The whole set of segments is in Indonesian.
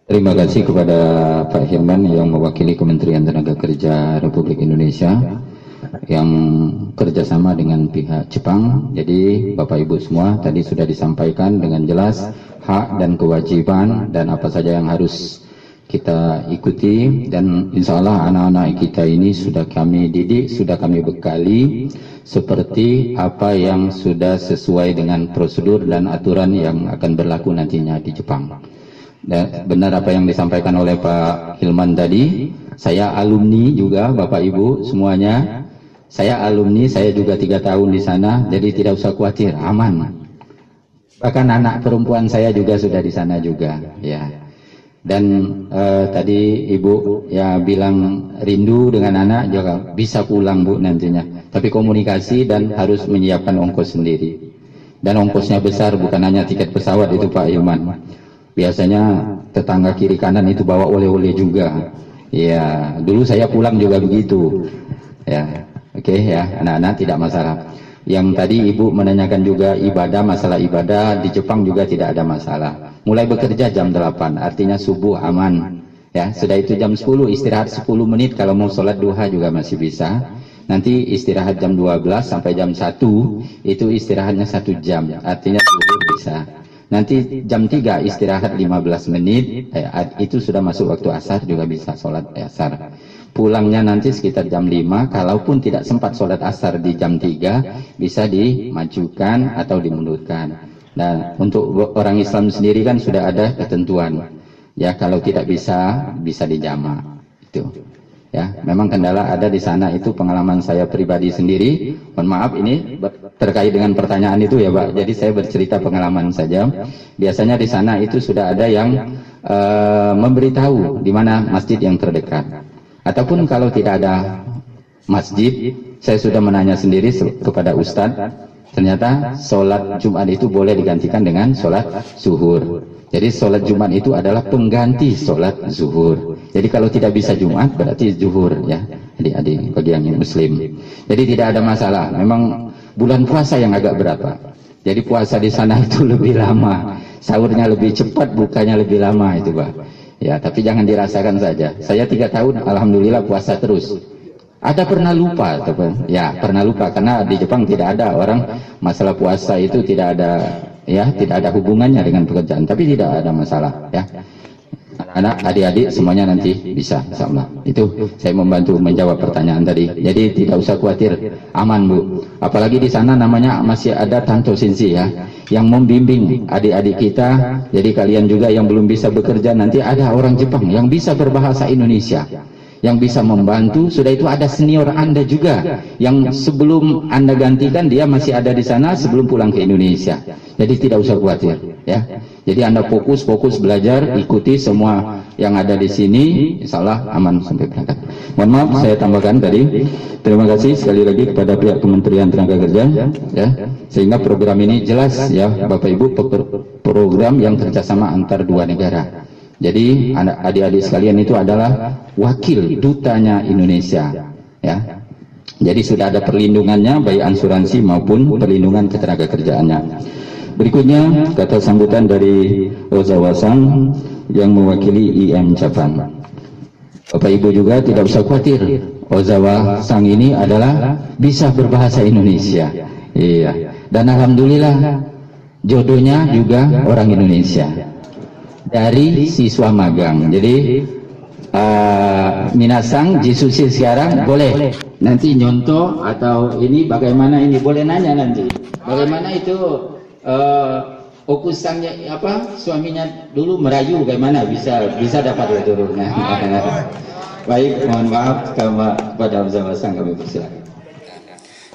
Terima kasih kepada Pak Hilman yang mewakili Kementerian Tenaga Kerja Republik Indonesia yang kerjasama dengan pihak Jepang. Jadi Bapak Ibu semua tadi sudah disampaikan dengan jelas hak dan kewajiban dan apa saja yang harus kita ikuti, dan insya Allah anak-anak kita ini sudah kami didik, sudah kami bekali seperti apa yang sudah sesuai dengan prosedur dan aturan yang akan berlaku nantinya di Jepang. Dan benar apa yang disampaikan oleh Pak Hilman tadi, saya alumni juga Bapak Ibu semuanya. Saya alumni, saya juga 3 tahun di sana, jadi tidak usah khawatir, aman. Bahkan anak perempuan saya juga sudah di sana juga, ya. Dan tadi Ibu ya bilang rindu dengan anak, juga bisa pulang Bu nantinya. Tapi komunikasi dan harus menyiapkan ongkos sendiri. Dan ongkosnya besar, bukan hanya tiket pesawat itu Pak Hilman. Biasanya tetangga kiri kanan itu bawa oleh-oleh juga. Ya, dulu saya pulang juga begitu. Ya, oke ya, anak-anak tidak masalah. Yang tadi Ibu menanyakan juga ibadah, masalah ibadah di Jepang juga tidak ada masalah. Mulai bekerja jam 8, artinya subuh aman. Ya, sudah itu jam 10 istirahat 10 menit, kalau mau sholat duha juga masih bisa. Nanti istirahat jam 12 sampai jam 1, itu istirahatnya 1 jam, artinya subuh bisa. Nanti jam 3 istirahat 15 menit, itu sudah masuk waktu asar, juga bisa sholat asar. Pulangnya nanti sekitar jam 5, kalaupun tidak sempat sholat asar di jam 3, bisa dimajukan atau dimundurkan. Nah, untuk orang Islam sendiri kan sudah ada ketentuan. Ya, kalau tidak bisa, bisa dijama. Itu. Ya, memang kendala ada di sana, itu pengalaman saya pribadi sendiri. Mohon maaf ini terkait dengan pertanyaan itu ya Pak. Jadi saya bercerita pengalaman saja. Biasanya di sana itu sudah ada yang memberitahu di mana masjid yang terdekat. Ataupun kalau tidak ada masjid, saya sudah menanya sendiri kepada Ustadz. Ternyata sholat Jumat itu boleh digantikan dengan sholat zuhur. Jadi sholat Jumat itu adalah pengganti sholat zuhur. Jadi kalau tidak bisa Jumat berarti zuhur ya, adik-adik bagi yang muslim. Jadi tidak ada masalah. Memang bulan puasa yang agak berat Pak. Jadi puasa di sana itu lebih lama, sahurnya lebih cepat, bukanya lebih lama itu Pak. Ya, tapi jangan dirasakan saja. Saya 3 tahun alhamdulillah puasa terus. Ada pernah lupa, ya pernah lupa karena di Jepang tidak ada orang masalah puasa itu tidak ada ya, tidak ada hubungannya dengan pekerjaan, tapi tidak ada masalah ya. Anak-anak, adik-adik semuanya nanti bisa, insyaallah. Itu saya membantu menjawab pertanyaan tadi. Jadi tidak usah khawatir, aman Bu. Apalagi di sana namanya masih ada Tanto Sensei ya, yang membimbing adik-adik kita. Jadi kalian juga yang belum bisa bekerja, nanti ada orang Jepang yang bisa berbahasa Indonesia, yang bisa membantu. Sudah itu ada senior Anda juga yang sebelum Anda gantikan dia masih ada di sana sebelum pulang ke Indonesia. Jadi tidak usah khawatir ya. Jadi Anda fokus belajar, ikuti semua yang ada di sini, insyaallah aman sampai berangkat. Mohon maaf saya tambahkan tadi. Terima kasih sekali lagi kepada pihak Kementerian Tenaga Kerja ya, sehingga program ini jelas ya Bapak Ibu, program yang kerjasama antar 2 negara. Jadi adik-adik sekalian itu adalah wakil dutanya Indonesia ya. Jadi sudah ada perlindungannya baik asuransi maupun perlindungan ketenaga kerjaannya. Berikutnya kata sambutan dari Ozawa Sang yang mewakili IM Japan. Bapak Ibu juga tidak usah khawatir, Ozawa Sang ini adalah bisa berbahasa Indonesia. Iya. Dan alhamdulillah jodohnya juga orang Indonesia. Dari siswa magang. Jadi minasang jisusi sekarang boleh nanti nyontoh atau ini bagaimana ini boleh nanya nanti bagaimana itu okusangnya apa suaminya dulu merayu bagaimana bisa dapat turunnya. Baik, mohon maaf kepada Ozawa Sang kami persilakan.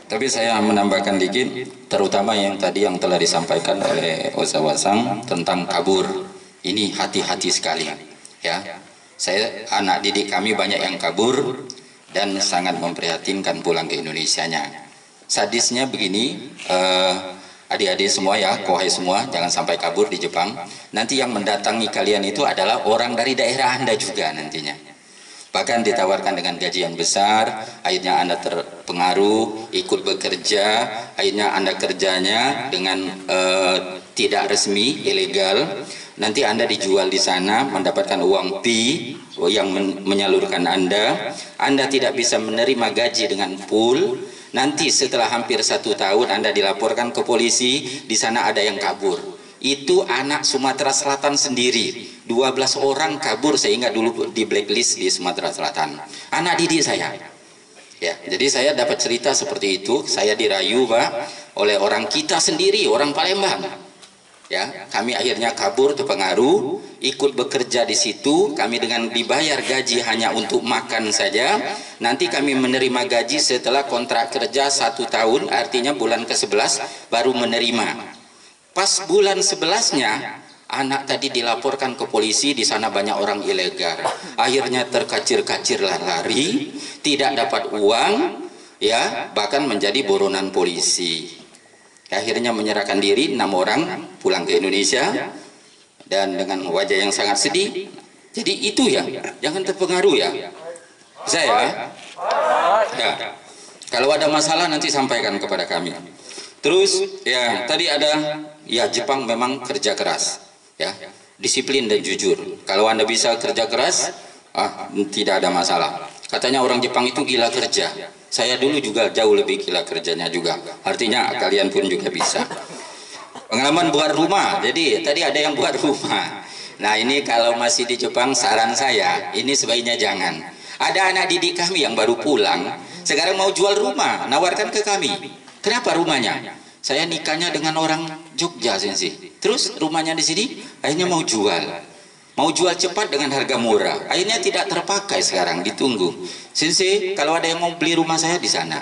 Tapi saya menambahkan dikit, terutama yang tadi yang telah disampaikan oleh Ozawa Sang tentang kabur. Ini hati-hati sekali ya. Saya anak didik kami banyak yang kabur dan sangat memprihatinkan pulang ke Indonesianya. Sadisnya begini, adik-adik semua ya, kohai semua, jangan sampai kabur di Jepang. Nanti yang mendatangi kalian itu adalah orang dari daerah Anda juga nantinya. Bahkan ditawarkan dengan gaji yang besar, akhirnya Anda terpengaruh, ikut bekerja, akhirnya Anda kerjanya dengan tidak resmi, ilegal, nanti Anda dijual di sana, mendapatkan uang fee yang menyalurkan Anda tidak bisa menerima gaji dengan full. Nanti setelah hampir 1 tahun Anda dilaporkan ke polisi, di sana ada yang kabur. Itu anak Sumatera Selatan sendiri, 12 orang kabur sehingga dulu di blacklist di Sumatera Selatan. Anak didik saya. Ya, jadi saya dapat cerita seperti itu. Saya dirayu, Pak, oleh orang kita sendiri, orang Palembang. Ya, kami akhirnya kabur terpengaruh, ikut bekerja di situ. Kami dengan dibayar gaji hanya untuk makan saja. Nanti kami menerima gaji setelah kontrak kerja 1 tahun, artinya bulan ke-11 baru menerima. Pas bulan 11-nya, anak tadi dilaporkan ke polisi, di sana banyak orang ilegal. Akhirnya terkacir-kacir lari, tidak dapat uang, ya, bahkan menjadi buronan polisi. Akhirnya menyerahkan diri, 6 orang pulang ke Indonesia dan dengan wajah yang sangat sedih. Jadi itu ya, jangan terpengaruh ya. Saya ya, kalau ada masalah nanti sampaikan kepada kami. Terus ya, tadi ada ya, Jepang memang kerja keras ya, disiplin dan jujur. Kalau Anda bisa kerja keras, tidak ada masalah. Katanya orang Jepang itu gila kerja. Saya dulu juga jauh lebih gila kerjanya juga. Artinya kalian pun juga bisa. Pengalaman buat rumah. Jadi tadi ada yang buat rumah. Nah, ini kalau masih di Jepang, saran saya ini sebaiknya jangan. Ada anak didik kami yang baru pulang, sekarang mau jual rumah, nawarkan ke kami. Kenapa rumahnya? Saya nikahnya dengan orang Jogja, Sensi. Terus rumahnya di sini, akhirnya mau jual. Mau jual cepat dengan harga murah. Akhirnya tidak terpakai sekarang, ditunggu. Sensi, kalau ada yang mau beli rumah saya di sana.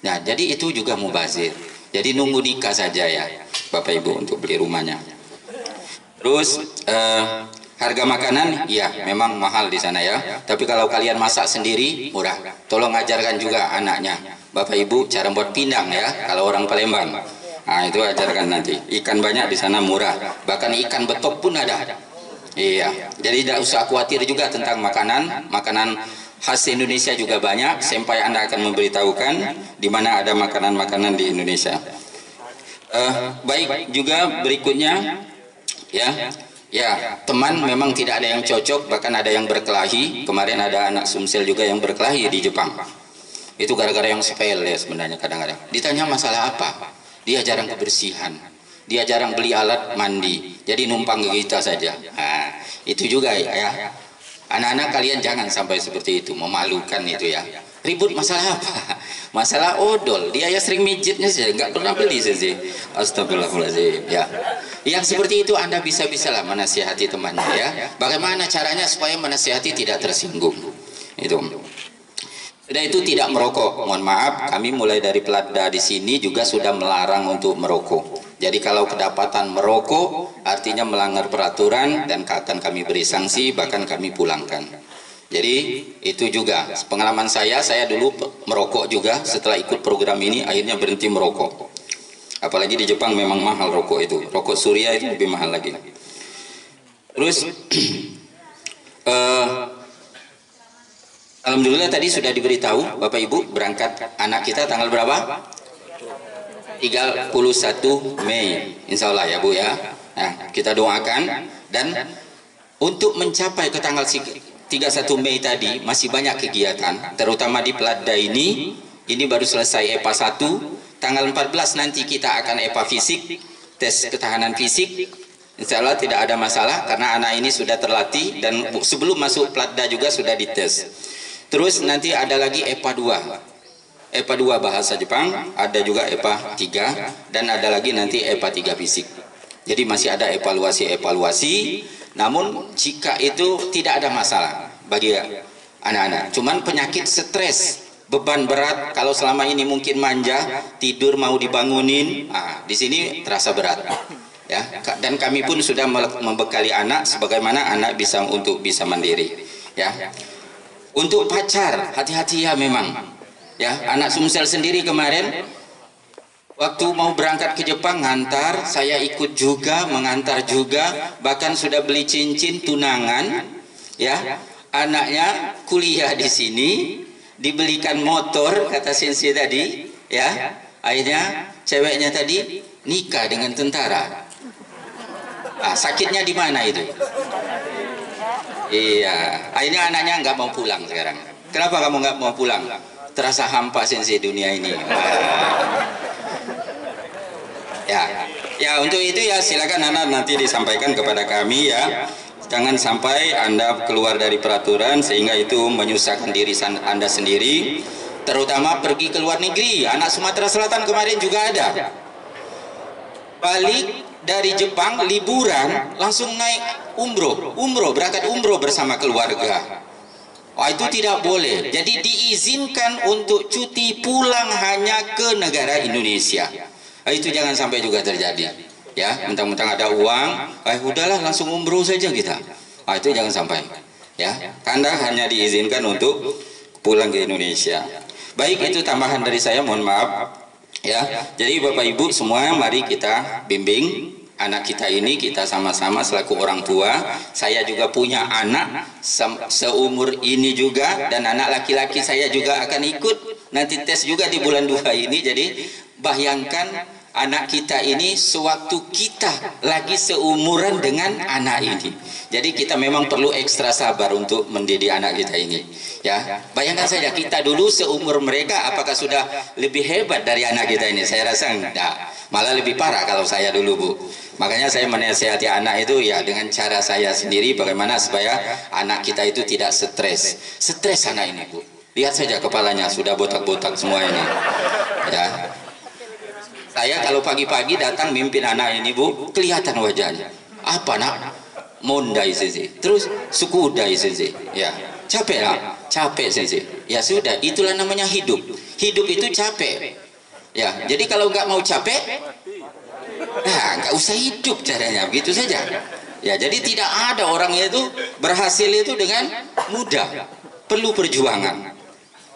Nah, jadi itu juga mubazir. Jadi nunggu nikah saja ya, Bapak Ibu, untuk beli rumahnya. Terus harga makanan, ya memang mahal di sana ya. Tapi kalau kalian masak sendiri, murah. Tolong ajarkan juga anaknya, Bapak Ibu, cara buat pindang ya, kalau orang Palembang. Nah, itu ajarkan nanti. Ikan banyak di sana, murah. Bahkan ikan betok pun ada. Iya, jadi tidak usah khawatir juga tentang makanan. Makanan khas Indonesia juga banyak. Sampai Anda akan memberitahukan di mana ada makanan-makanan di Indonesia. Baik, juga berikutnya ya, teman memang tidak ada yang cocok, bahkan ada yang berkelahi. Kemarin ada anak Sumsel juga yang berkelahi di Jepang. Itu gara-gara yang sepele sebenarnya kadang-kadang. Ditanya masalah apa? Dia jarang kebersihan. Dia jarang beli alat mandi, jadi numpang ke kita saja. Nah, itu juga ya. Anak-anak kalian jangan sampai seperti itu, memalukan itu ya. Ribut masalah apa? Masalah odol. Dia ya sering mijitnya saja, nggak pernah beli saja. Astagfirullahaladzim. Ya, yang seperti itu Anda bisa-bisalah menasihati temannya ya. Bagaimana caranya supaya menasihati tidak tersinggung? Itu. Sudah itu tidak merokok. Mohon maaf, kami mulai dari Platda di sini juga sudah melarang untuk merokok. Jadi kalau kedapatan merokok, artinya melanggar peraturan dan akan kami beri sanksi, bahkan kami pulangkan. Jadi itu juga pengalaman saya dulu merokok juga. Setelah ikut program ini, akhirnya berhenti merokok. Apalagi di Jepang memang mahal rokok itu. Rokok Surya itu lebih mahal lagi. Terus alhamdulillah tadi sudah diberitahu Bapak Ibu, berangkat anak kita tanggal berapa? 31 Mei insya Allah ya Bu ya. Nah, kita doakan, dan untuk mencapai ke tanggal 31 Mei tadi masih banyak kegiatan, terutama di Platda ini baru selesai EPA 1. Tanggal 14 nanti kita akan EPA fisik, tes ketahanan fisik. Insya Allah tidak ada masalah karena anak ini sudah terlatih, dan sebelum masuk Platda juga sudah dites. Terus nanti ada lagi EPA 2. EPA 2 bahasa Jepang, ada juga EPA 3, dan ada lagi nanti EPA 3 fisik. Jadi masih ada evaluasi. Namun jika itu tidak ada masalah bagi anak-anak. Cuman penyakit stres, beban berat, kalau selama ini mungkin manja, tidur mau dibangunin, di sini terasa berat. Ya, dan kami pun sudah membekali anak sebagaimana anak bisa mandiri. Ya. Untuk pacar, hati-hati ya memang. Ya, anak Sumsel sendiri kemarin waktu mau berangkat ke Jepang ngantar, saya ikut juga, mengantar juga, bahkan sudah beli cincin tunangan. Ya, anaknya kuliah di sini, dibelikan motor kata sensei tadi. Ya, akhirnya ceweknya tadi nikah dengan tentara. sakitnya di mana itu? Iya, akhirnya anaknya nggak mau pulang sekarang. Kenapa kamu nggak mau pulang? Terasa hampa sensei dunia ini. Ya, untuk itu ya silakan anak nanti disampaikan kepada kami ya. Jangan sampai Anda keluar dari peraturan sehingga itu menyusahkan diri Anda sendiri. Terutama pergi ke luar negeri. Anak Sumatera Selatan kemarin juga ada. Balik dari Jepang liburan langsung naik umroh, berangkat umroh bersama keluarga. Itu tidak boleh. Jadi diizinkan untuk cuti pulang hanya ke negara Indonesia. Itu jangan sampai juga terjadi. Ya, mentang-mentang ada uang, udahlah langsung umroh saja kita. Itu jangan sampai. Ya, Anda hanya diizinkan untuk pulang ke Indonesia. Baik, itu tambahan dari saya, mohon maaf. Ya, jadi Bapak Ibu semua, mari kita bimbing anak kita ini, kita sama-sama selaku orang tua. Saya juga punya anak seumur ini juga, dan anak laki-laki saya juga akan ikut nanti tes juga di bulan 2 ini. Jadi bayangkan anak kita ini sewaktu kita lagi seumuran dengan anak ini. Jadi kita memang perlu ekstra sabar untuk mendidik anak kita ini. Ya, bayangkan saja kita dulu seumur mereka, apakah sudah lebih hebat dari anak kita ini? Saya rasa enggak, malah lebih parah kalau saya dulu, Bu. Makanya saya menasihati anak itu ya dengan cara saya sendiri, bagaimana supaya anak kita itu tidak stres. Stres anak ini, Bu. Lihat saja kepalanya sudah botak-botak semua ini. Ya. Saya kalau pagi-pagi datang mimpin anak ini, Bu, kelihatan wajahnya. Apa nak? Mondai sensei. Terus sukudai sensei. Ya, capek lah. Capek sensei. Ya sudah, itulah namanya hidup. Hidup itu capek. Ya, jadi kalau nggak mau capek, nggak usah hidup caranya. Begitu saja. Ya, jadi tidak ada orang itu berhasil itu dengan mudah. Perlu perjuangan.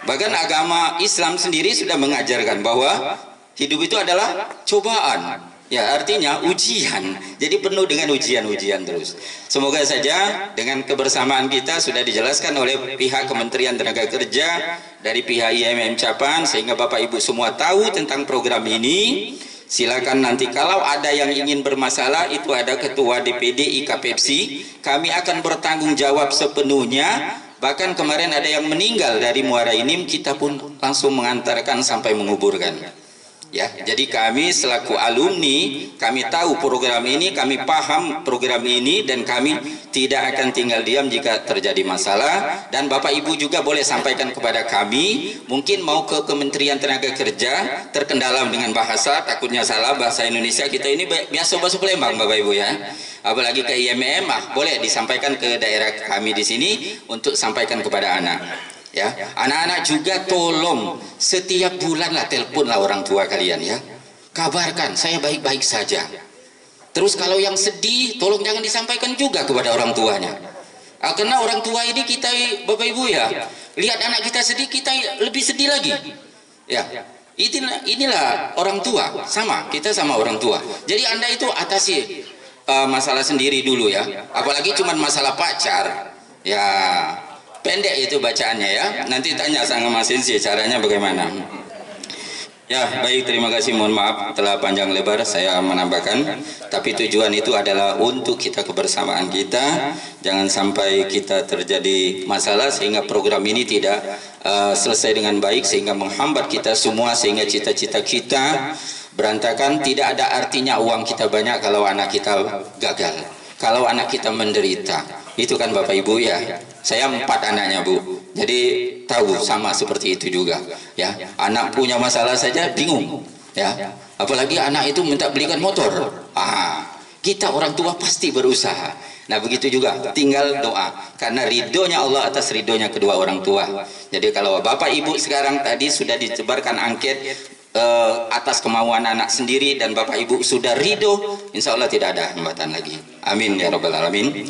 Bahkan agama Islam sendiri sudah mengajarkan bahwa hidup itu adalah cobaan. Ya, artinya ujian. Jadi penuh dengan ujian-ujian terus. Semoga saja dengan kebersamaan kita sudah dijelaskan oleh pihak Kementerian Tenaga Kerja, dari pihak IMM Capan, sehingga Bapak Ibu semua tahu tentang program ini. Silakan nanti kalau ada yang ingin bermasalah, itu ada Ketua DPD IKPEPSI. Kami akan bertanggung jawab sepenuhnya. Bahkan kemarin ada yang meninggal dari Muara Enim, kita pun langsung mengantarkan sampai menguburkan. Ya, jadi kami selaku alumni, kami tahu program ini, kami paham program ini, dan kami tidak akan tinggal diam jika terjadi masalah. Dan Bapak Ibu juga boleh sampaikan kepada kami, mungkin mau ke Kementerian Tenaga Kerja, terkendala dengan bahasa, takutnya salah bahasa Indonesia kita ini biasa bahasa Palembang, Bapak Ibu ya. Apalagi ke IMM, boleh disampaikan ke daerah kami di sini untuk sampaikan kepada anak. Ya, anak-anak juga tolong setiap bulan lah teleponlah orang tua kalian ya. Kabarkan saya baik-baik saja. Terus kalau yang sedih tolong jangan disampaikan juga kepada orang tuanya. Karena orang tua ini kita, Bapak Ibu ya, lihat anak kita sedih, kita lebih sedih lagi. Ya. Inilah orang tua, sama kita sama orang tua. Jadi Anda itu atasi masalah sendiri dulu ya. Apalagi cuma masalah pacar. Ya, pendek itu bacaannya ya. Nanti tanya sama Mas Sensei caranya bagaimana. Ya, baik, terima kasih. Mohon maaf telah panjang lebar saya menambahkan. Tapi tujuan itu adalah untuk kita kebersamaan kita. Jangan sampai kita terjadi masalah sehingga program ini tidak selesai dengan baik, sehingga menghambat kita semua, sehingga cita-cita kita berantakan. Tidak ada artinya uang kita banyak kalau anak kita gagal, kalau anak kita menderita. Itu kan Bapak Ibu ya. Saya 4 anaknya, Bu. Jadi tahu sama seperti itu juga ya. Anak punya masalah saja bingung ya. Apalagi anak itu minta belikan motor. Kita orang tua pasti berusaha. Nah, begitu juga tinggal doa. Karena ridhonya Allah atas ridhonya kedua orang tua. Jadi kalau Bapak Ibu sekarang tadi sudah disebarkan angket atas kemauan anak sendiri dan Bapak Ibu sudah ridho, insya Allah tidak ada hambatan lagi. Amin ya Rabbal Alamin.